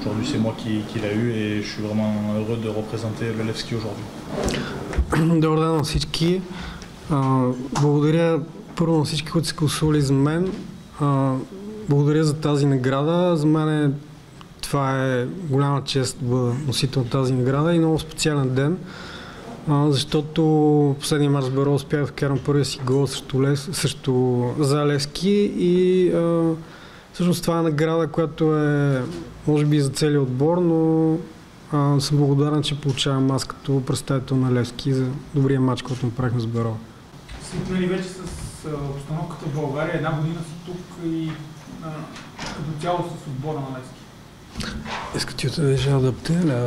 aujourd'hui c'est moi qui l'a eu et je suis vraiment heureux de représenter le Levski aujourd'hui. Добър ден на всички. Благодаря първо на всички, които са гласували за мен. Благодаря за тази награда. За мен това е голяма чест да бъда носител на тази награда и много специален ден, защото в последния мач с Беро успях да вкарам първия си гол срещу за Левски и всъщност това е награда, която е може би за целия отбор, но съм благодарен, че получавам аз като представител на Левски за добрия мач, който направихме с Беро. Свикнали вече с обстановката в България, една година си тук и като цяло с отбора на Левски. Est-ce que tu t'es déjà adapté à la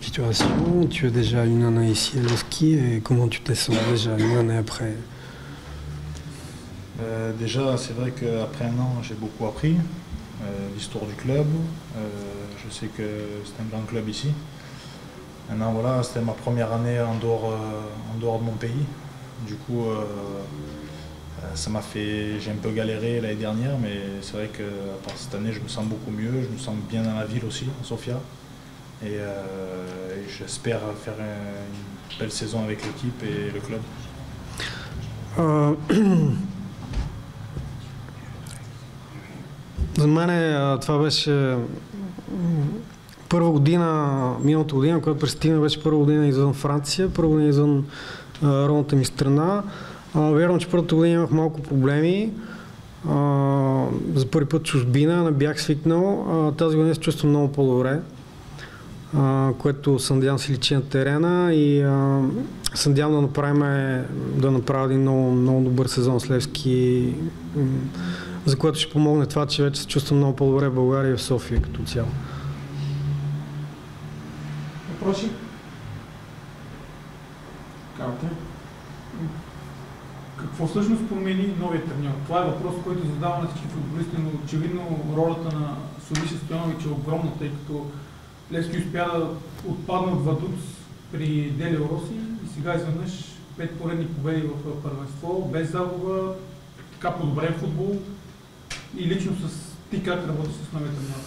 situation? Tu es déjà une année ici à Levski et comment tu te sens déjà une année après? Déjà, c'est vrai qu'après un an, j'ai beaucoup appris l'histoire du club. Je sais que c'est un grand club ici. Maintenant, voilà, c'était ma première année en dehors de mon pays. Du coup, ça m'a fait, j'ai un peu galéré l'année dernière, mais c'est vrai qu'à part cette année, je me sens beaucoup mieux, je me sens bien dans la ville aussi, à Sofia. Et j'espère faire une belle saison avec l'équipe et le club. За мен това беше първа година, миналата година, когато пристигна, беше първа година извън Франция, първа година извън родната ми страна. Вярвам, че първата година имах малко проблеми. За първи път чужбина, не бях свикнал. Тази година се чувствам много по-добре, което се надявам се личи на терена и се надявам да направя един много, много добър сезон с Левски, за което ще помогне това, че вече се чувствам много по-добре в България и в София като цяло. Въпроси? Карате. Какво всъщност промени новият треньор? Това е въпрос, който задава на всички футболисти, но очевидно ролята на Славиша Стоянович е огромна, тъй като Левски успя да отпадне от Вадуц при Делио Роси и сега изведнъж 5 поредни победи в първенство, без загуба, така подобрен футбол и лично с ти как работиш с новия треньор?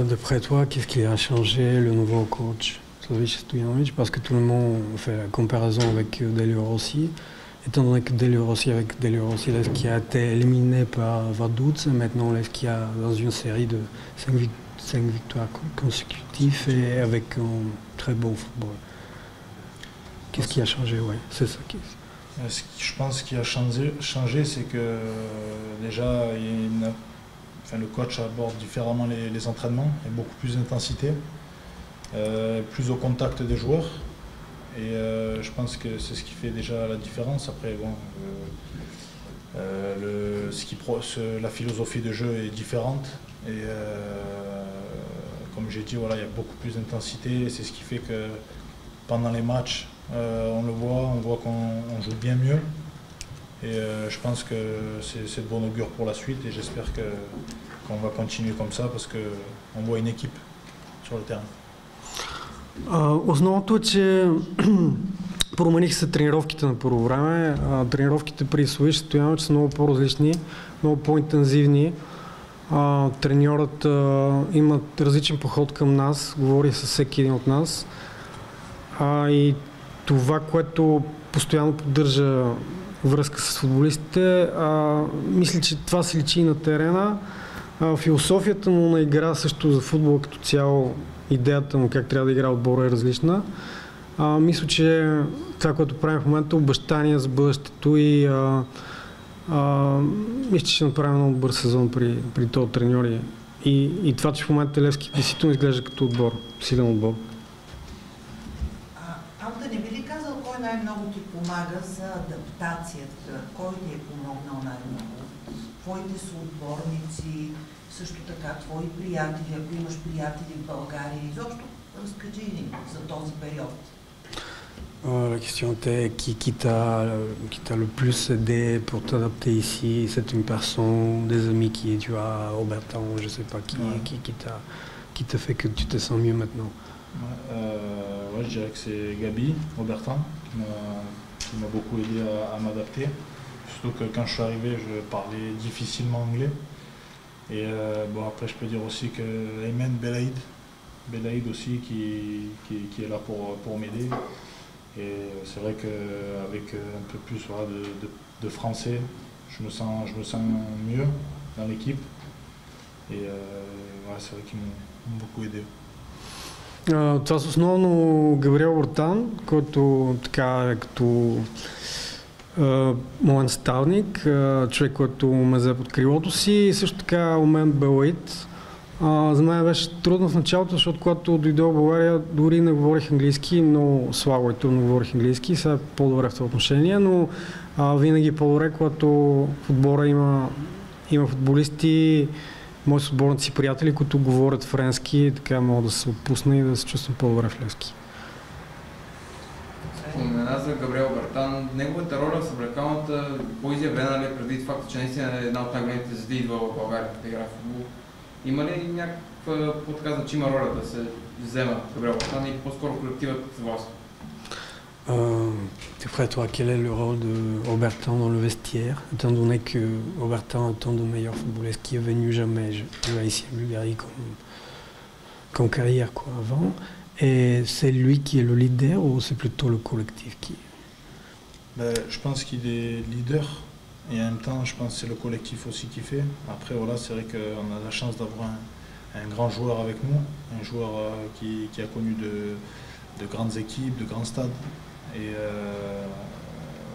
D'après toi, qu'est-ce qui a changé le nouveau coach Slaviša Stojanovic? Parce que tout le monde fait la comparaison avec Delio Rossi. Étant donné que Delio Rossi, avec Delio Rossi, Levski a été éliminé par Vaduz, maintenant Levski a dans une série de 5 victoires consécutives et avec un très bon football. Qu'est-ce qui a changé? Ouais, c'est ça qui est. Ce qui, je pense qui a changé, c'est que déjà le coach aborde différemment les entraînements, il y a beaucoup plus d'intensité, plus au contact des joueurs. Et je pense que c'est ce qui fait déjà la différence. Après, bon, la philosophie de jeu est différente. Et comme j'ai dit, voilà, il y a beaucoup plus d'intensité. C'est ce qui fait que pendant les matchs, on voit qu'on joue bien mieux. Et je pense que c'est de bon augure pour la suite. Et j'espère qu'on va continuer comme ça parce qu'on voit une équipe sur le terrain. Основното е, че промених се тренировките на първо време. Тренировките при Славиша Стоянович са много по-различни, много по-интензивни. Треньорът има различен подход към нас, говори с всеки един от нас. И това, което постоянно поддържа връзка с футболистите, мисля, че това се личи и на терена. Философията му на игра също за футбола като цяло, идеята му как трябва да игра отбора е различна. Мисля, че това, което правим в момента, е обещание за бъдещето и мисля, че ще направим много добър сезон при този треньор и това, че в момента Левски действително изглежда като отбор, силен отбор. Да не би ли казал кой най-много ти помага за адаптацията? Кой ти е помогнал най-много? Твоите съотборници, също така твои приятели, ако имаш приятели в България, изобщо разкажи ни за този период. La question était qui t'a le plus aidé pour t'adapter ici? C'est une personne, des amis qui tu as, Aubertin, je sais pas qui t'a fait que tu te sens mieux maintenant? Ouais, je dirais que c'est Gabi, Aubertin, qui m'a beaucoup aidé à m'adapter. Surtout que quand je suis arrivé, je parlais difficilement anglais. Et bon, après, je peux dire aussi que Ayman Belaïd aussi qui est là pour m'aider. Et c'est vrai qu'avec un peu plus voilà, de français, je me sens mieux dans l'équipe. Et ouais, c'est vrai qu'ils m'ont beaucoup aidé. Това са основно Габриел Ортан, който така е като моят наставник, човек, който ме взе под крилото си, и също така Омен Белаид. За мен беше трудно в началото, защото когато дойдох в България, дори не говорих английски, много слабо и трудно говорих английски, сега е по-добре в това отношение, но винаги е по-добре, когато в отбора има футболисти, мои съотборници приятели, които говорят френски, така мога да се отпусна и да се чувствам по-добре в Левски. Спомена за Габриел Бертан. Неговата роля в съблекалната по-изявлена ли е предвид факта, че наистина е една от най-големите звезди идва в България да играе в футбол? Има ли някаква по-така значима роля да се взема Габриел Бертан или по-скоро колективът власт? D'après toi, quel est le rôle de Obertan dans le vestiaire, étant donné que Obertan est un des meilleurs footballeurs qui est venu jamais jouer ici à Bulgarie comme carrière quoi, avant, et c'est lui qui est le leader ou c'est plutôt le collectif qui Je pense qu'il est leader et en même temps je pense que c'est le collectif aussi qui fait. Après voilà, c'est vrai qu'on a la chance d'avoir un grand joueur avec nous, un joueur qui a connu de grandes équipes, de grands stades. Et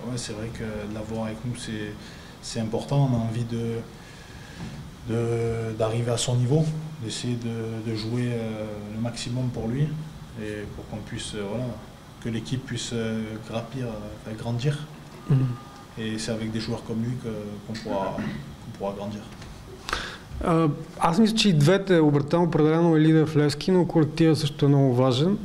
ouais, c'est vrai que l'avoir avec nous c'est important, on a envie d'arriver à son niveau, d'essayer de jouer le maximum pour lui et pour qu'on puisse, voilà, que l'équipe puisse grandir. Et c'est avec des joueurs comme lui qu'on pourra grandir. Аз мисля, че и двете, Обертан определено е лидер в Левски, но колективът също е много важен.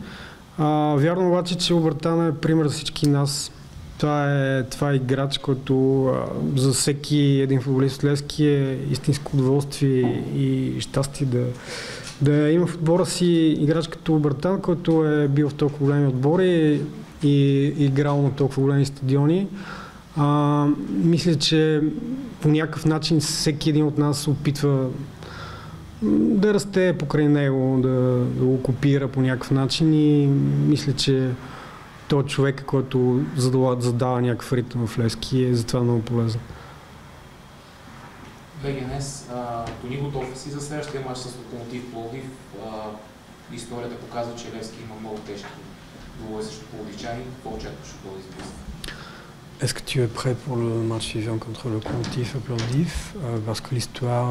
Вярно обаче, че Обертан е пример за всички нас. Това е играч, който за всеки един футболист от Левски е истинско удоволствие и щастие да има в отбора си играч като Обертан, който е бил в толкова големи отбори и играл на толкова големи стадиони. Мисля, че по някакъв начин всеки един от нас се опитва да расте покрай него, да го копира по някакъв начин и мисля, че той човек, който задава някакъв ритъм в Левски, е затова много полезен. БГНС, Тони готов си за следващия мач с Локомотив Пловдив. Историята показва, че Левски има много тежки двубои срещу пловдивчани. Какво очакваш от този сблъсък? Est-ce que tu es prêt pour le match suivant contre le Lokomotiv à Plovdiv parce que l'histoire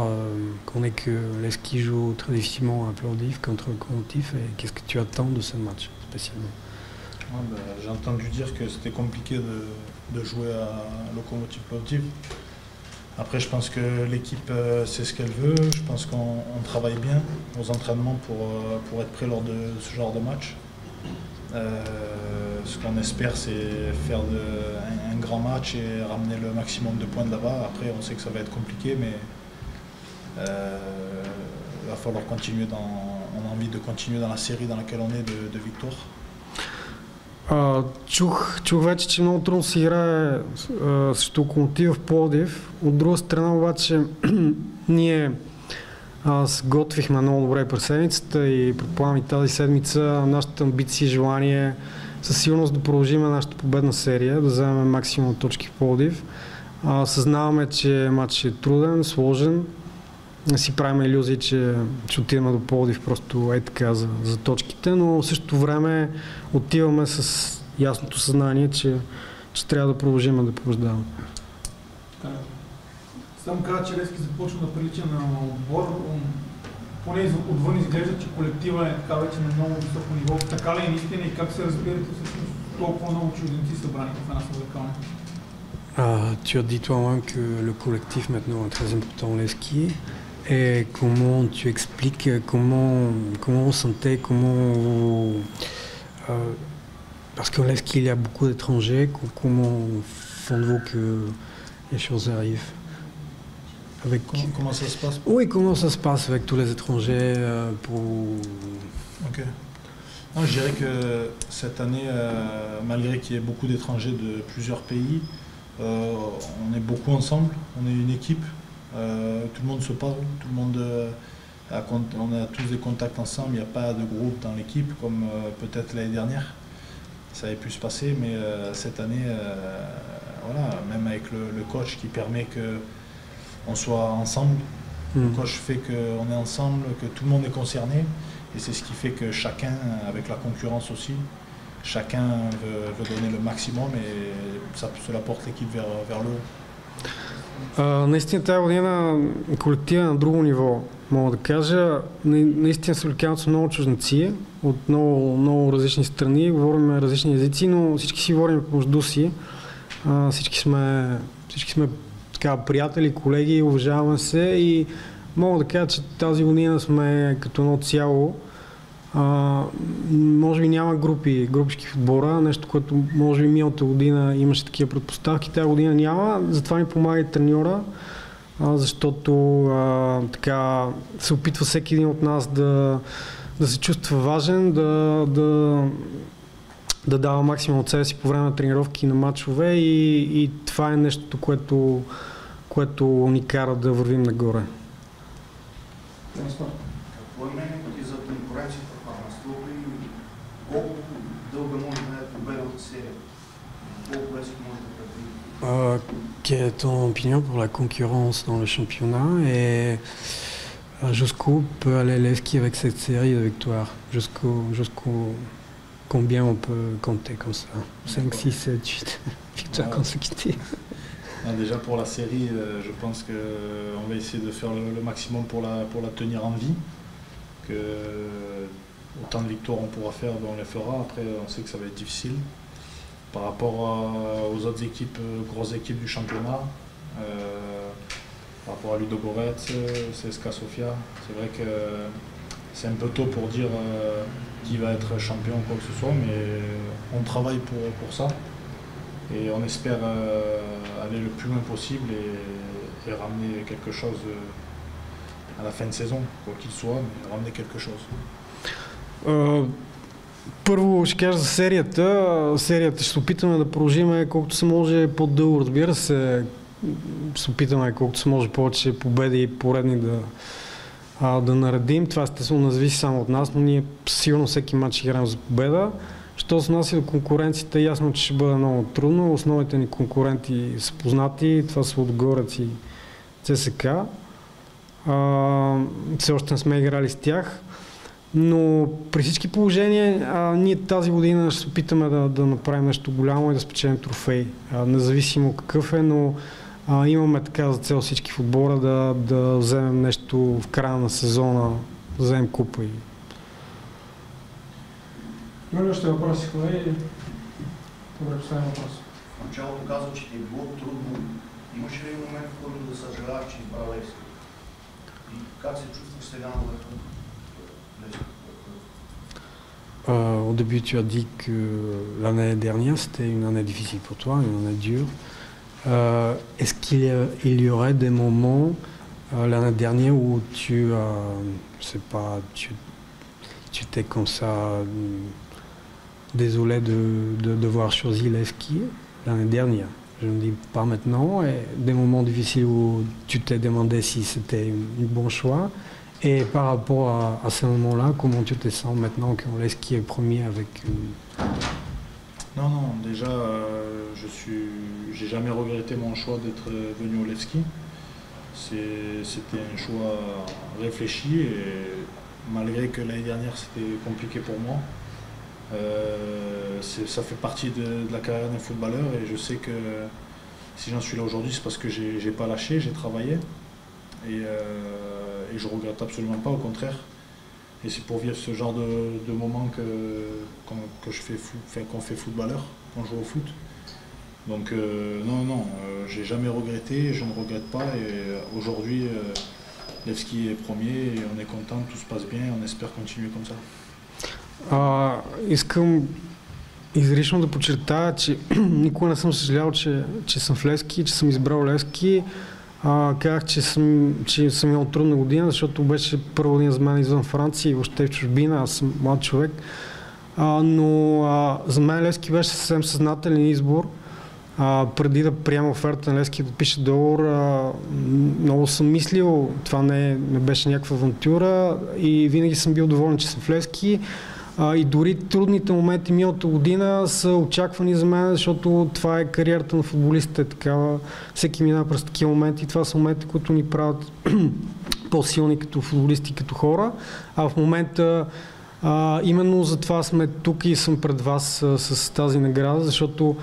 connaît que Levski joue très difficilement à Plovdiv contre le Lokomotiv et qu'est-ce que tu attends de ce match spécialement? J'ai entendu dire que c'était compliqué de jouer à Lokomotiv Plovdiv. Après, je pense que l'équipe sait ce qu'elle veut. Je pense qu'on travaille bien aux entraînements pour être prêt lors de ce genre de match. Ce qu'on espère, c'est faire un grand match et ramener le maximum de points de là-bas. Après, on sait que ça va être compliqué, mais il va falloir continuer. On a envie de continuer dans la série dans laquelle on est de victoires. Чух вече, че много трудно се играе срещу Локомотив в Пловдив. От друга страна обаче ние се готвихме много добре през седмицата и предполагам и тази седмица нашата амбиция и желание със сигурност да продължим нашата победна серия, да вземем максимум точки в Пловдив. Съзнаваме, че матчът е труден, сложен. Не си правим илюзии, че отиваме до Пловдив просто е така за точките, но в същото време отиваме с ясното съзнание, че трябва да продължим да побеждаваме. Само каза, че Левски започва да прилича на отбор. Поне отвън изглежда, че колектива е така вече на много високо ниво. Така ли е наистина и как се разбирате с толкова много чужденци събрани в една съблекална? Tu as dit toi-même que le collectif maintenant est très important au Levski. Et comment tu expliques, comment vous sentez, parce qu'au Levski il y a beaucoup d'étrangers, comment faites-vous que les choses arrivent? Comment ça se passe? Oui, comment ça se passe avec tous les étrangers Ok. Non, je dirais que cette année, malgré qu'il y ait beaucoup d'étrangers de plusieurs pays, on est beaucoup ensemble, on est une équipe Tout le monde se parle, tout le monde on a tous des contacts ensemble, il n'y a pas de groupe dans l'équipe comme peut-être l'année dernière. Ça avait pu se passer, mais cette année, voilà, même avec le coach qui permet qu'on soit ensemble, le coach fait qu'on est ensemble, que tout le monde est concerné, et c'est ce qui fait que chacun, avec la concurrence aussi, chacun veut donner le maximum et cela porte l'équipe vers le haut. Наистина тази година колектива на друго ниво, мога да кажа. Наистина се обикалят с много чужденци от много различни страни, говорим различни езици, но всички си говорим помежду си. Всички сме така, приятели, колеги, уважаваме се и мога да кажа, че тази година сме като едно цяло. Може би няма групички в отбора, нещо, което може би миналата година имаше такива предпоставки, тази година няма, затова ни помага и треньора, защото така се опитва всеки един от нас да се чувства важен, да дава максимум от себе си по време на тренировки и на матчове и това е нещото, което ни кара да вървим нагоре. Какво е мнението ти за конкуренцията в първенството и колко дълга може да е победната серия? Колко лесно може да предвиди? Quelle est ton opinion pour la concurrence dans le championnat et jusqu'où peut aller Levski avec cette série de victoires? Jusqu'où combien on peut compter comme ça? 5, 6, 7, 8 victoires consécutives. Déjà pour la série, je pense qu'on va essayer de faire le maximum pour la tenir en vie. Que autant de victoires on pourra faire, on les fera. Après, on sait que ça va être difficile. Par rapport aux autres équipes, grosses équipes du championnat, par rapport à Ludogorets, CSKA Sofia, c'est vrai que c'est un peu tôt pour dire qui va être champion ou quoi que ce soit, mais on travaille pour ça. Et on espère aller le plus loin possible et ramener quelque chose à la fin de saison, quoi qu'il soit, mais ramener quelque chose. Първо ще кажа за серията. Серията ще се опитаме да продължим колкото се може по-дълго, разбира се. Се опитаме колкото се може повече победи и поредни да наредим. Това естествено не зависи само от нас, но ние сигурно всеки матч ще играем за победа. Що се отнася до конкуренцията, ясно, че ще бъде много трудно. Основните ни конкуренти са познати. Това са Лудогорец и ЦСКА. Все още не сме играли с тях. Но при всички положения ние тази година ще се опитаме да направим нещо голямо и да спечелим трофей. Независимо какъв е, но имаме така за цел всички в отбора да вземем нещо в края на сезона, да вземем купа. Има ли още въпроси, колеги? Добре, последен въпрос. В началото казва, че ти е било трудно. Имаш ли момент, в който да съжаляваш, че избра Левски? И как се чувстваш сега на върха? Au début, tu as dit que l'année dernière, c'était une année difficile pour toi, une année dure. Est-ce qu'il y aurait des moments l'année dernière où je sais pas, tu étais comme ça désolé de devoir choisir Levski l'année dernière? Je ne dis pas maintenant, et des moments difficiles où tu t'es demandé si c'était un bon choix. Et par rapport à ce moment-là, comment tu te sens maintenant que Levski est premier avec Non, déjà, j'ai jamais regretté mon choix d'être venu au Levski. C'était un choix réfléchi et malgré que l'année dernière c'était compliqué pour moi, ça fait partie de la carrière d'un footballeur et je sais que si j'en suis là aujourd'hui, c'est parce que j'ai pas lâché, j'ai travaillé et je regrette absolument pas, au contraire. Et c'est pour vivre ce genre de moment qu'on fait footballeur, qu'on joue au foot. Donc non, j'ai jamais regretté, je ne regrette pas et aujourd'hui Levski est premier et on est content, tout se passe bien et on espère continuer comme ça. Искам изрично да подчертая, че никога не съм съжалял, че съм в Левски, че съм избрал Левски. Казах, че съм имал трудна година, защото беше първа година за мен извън Франция и въобще в чужбина, аз съм млад човек. Но за мен Левски беше съвсем съзнателен избор. преди да приема оферта на Левски да подпиша договор, много съм мислил, това не беше някаква авантюра и винаги съм бил доволен, че съм в Левски. И дори трудните моменти миналата година са очаквани за мен, защото това е кариерата на футболистите. Такава, всеки минава през такива моменти и това са моменти, които ни правят по-силни като футболисти, като хора. А в момента именно за това сме тук и съм пред вас с тази награда, защото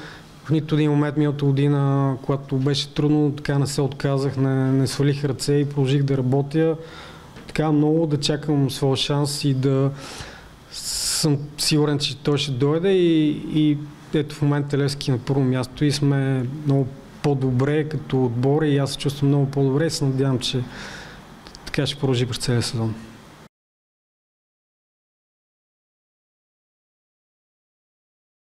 в нито един момент миналата година, когато беше трудно, така не се отказах, не свалих ръце и продължих да работя. Така много да чакам своя шанс и да съм сигурен, че той ще дойде и ето в момента Левски на първо място и сме много по-добре като отбор и аз се чувствам много по-добре и се надявам, че така ще продължи през целия сезон.